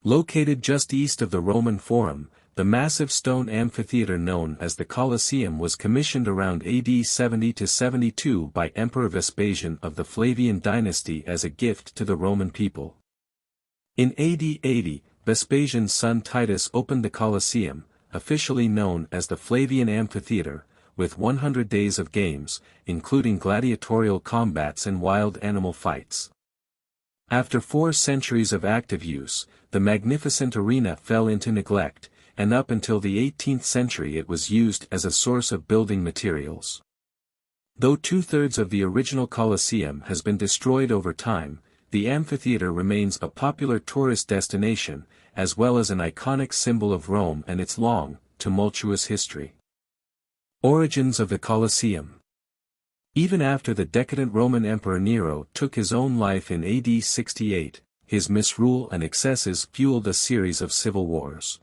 Located just east of the Roman Forum, the massive stone amphitheater known as the Colosseum was commissioned around AD 70 to 72 by Emperor Vespasian of the Flavian dynasty as a gift to the Roman people. In AD 80, Vespasian's son Titus opened the Colosseum, officially known as the Flavian Amphitheater, with 100 days of games, including gladiatorial combats and wild animal fights. After 4 centuries of active use, the magnificent arena fell into neglect, and up until the 18th century it was used as a source of building materials. Though 2/3 of the original Colosseum has been destroyed over time, the amphitheater remains a popular tourist destination, as well as an iconic symbol of Rome and its long, tumultuous history. Origins of the Colosseum. Even after the decadent Roman Emperor Nero took his own life in AD 68, his misrule and excesses fueled a series of civil wars.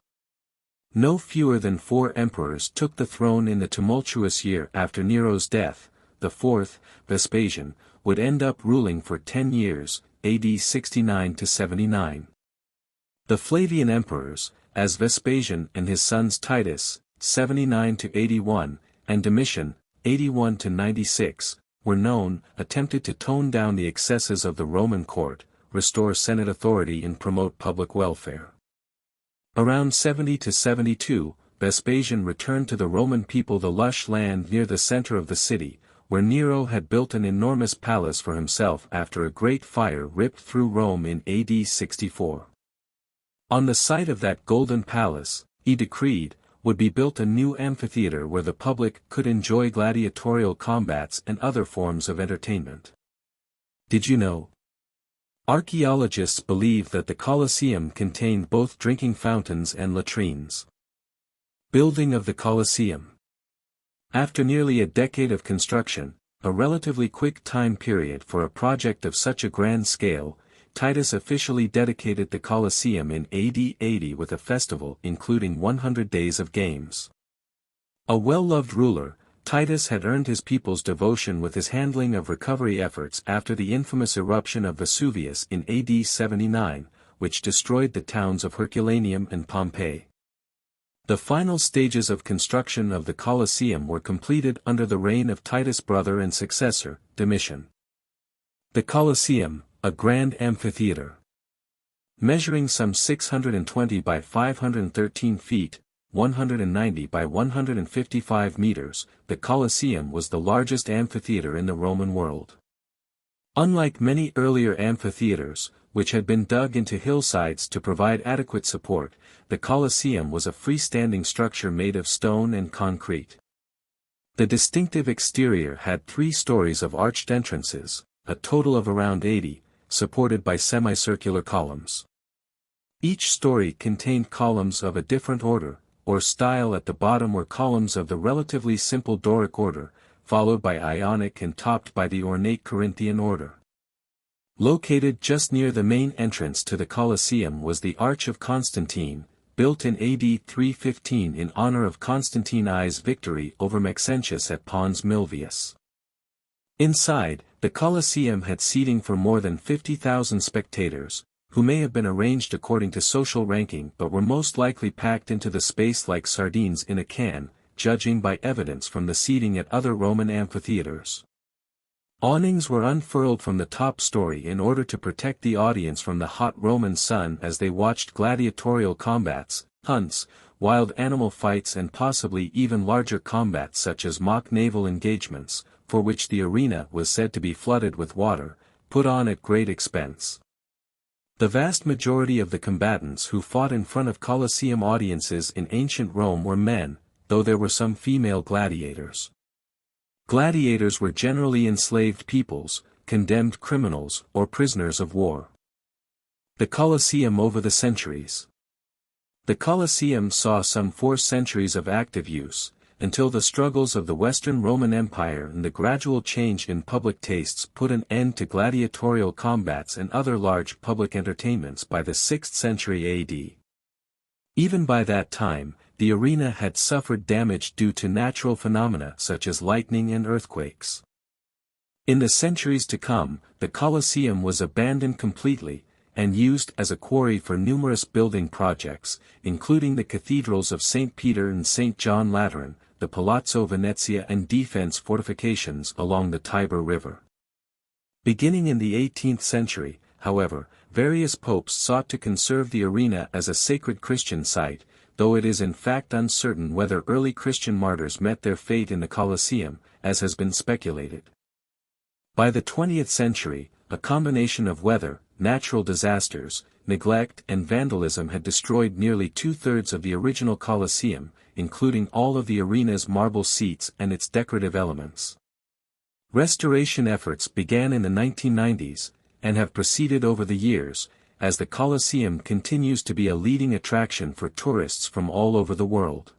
No fewer than 4 emperors took the throne in the tumultuous year after Nero's death. The 4th, Vespasian, would end up ruling for 10 years, AD 69 to 79. The Flavian emperors, as Vespasian and his sons Titus, 79 to 81, and Domitian, 81 to 96, were known, attempted to tone down the excesses of the Roman court, restore Senate authority and promote public welfare. Around 70 to 72, Vespasian returned to the Roman people the lush land near the center of the city, where Nero had built an enormous palace for himself after a great fire ripped through Rome in AD 64. On the site of that golden palace, he decreed, would be built a new amphitheater where the public could enjoy gladiatorial combats and other forms of entertainment. Did you know? Archaeologists believe that the Colosseum contained both drinking fountains and latrines. Building of the Colosseum. After nearly a decade of construction, a relatively quick time period for a project of such a grand scale, Titus officially dedicated the Colosseum in AD 80 with a festival including 100 days of games. A well-loved ruler, Titus had earned his people's devotion with his handling of recovery efforts after the infamous eruption of Vesuvius in AD 79, which destroyed the towns of Herculaneum and Pompeii. The final stages of construction of the Colosseum were completed under the reign of Titus' brother and successor, Domitian. The Colosseum, a grand amphitheater. Measuring some 620 by 513 feet, 190 by 155 meters, the Colosseum was the largest amphitheater in the Roman world. Unlike many earlier amphitheaters, which had been dug into hillsides to provide adequate support, the Colosseum was a freestanding structure made of stone and concrete. The distinctive exterior had 3 stories of arched entrances, a total of around 80, supported by semicircular columns. Each story contained columns of a different order, or style. At the bottom were columns of the relatively simple Doric order, followed by Ionic and topped by the ornate Corinthian order. Located just near the main entrance to the Colosseum was the Arch of Constantine, built in AD 315 in honor of Constantine I's victory over Maxentius at Pons Milvius. Inside, the Colosseum had seating for more than 50,000 spectators, who may have been arranged according to social ranking but were most likely packed into the space like sardines in a can, judging by evidence from the seating at other Roman amphitheaters. Awnings were unfurled from the top story in order to protect the audience from the hot Roman sun as they watched gladiatorial combats, hunts, wild animal fights and possibly even larger combats such as mock naval engagements, for which the arena was said to be flooded with water, put on at great expense. The vast majority of the combatants who fought in front of Colosseum audiences in ancient Rome were men, though there were some female gladiators. Gladiators were generally enslaved peoples, condemned criminals, or prisoners of war. The Colosseum over the centuries. The Colosseum saw some 4 centuries of active use, until the struggles of the Western Roman Empire and the gradual change in public tastes put an end to gladiatorial combats and other large public entertainments by the 6th century AD. Even by that time, the arena had suffered damage due to natural phenomena such as lightning and earthquakes. In the centuries to come, the Colosseum was abandoned completely, and used as a quarry for numerous building projects, including the cathedrals of St. Peter and St. John Lateran, the Palazzo Venezia and defense fortifications along the Tiber River. Beginning in the 18th century, however, various popes sought to conserve the arena as a sacred Christian site, though it is in fact uncertain whether early Christian martyrs met their fate in the Colosseum, as has been speculated. By the 20th century, a combination of weather, natural disasters, neglect and vandalism had destroyed nearly two-thirds of the original Colosseum, including all of the arena's marble seats and its decorative elements. Restoration efforts began in the 1990s, and have proceeded over the years, as the Colosseum continues to be a leading attraction for tourists from all over the world.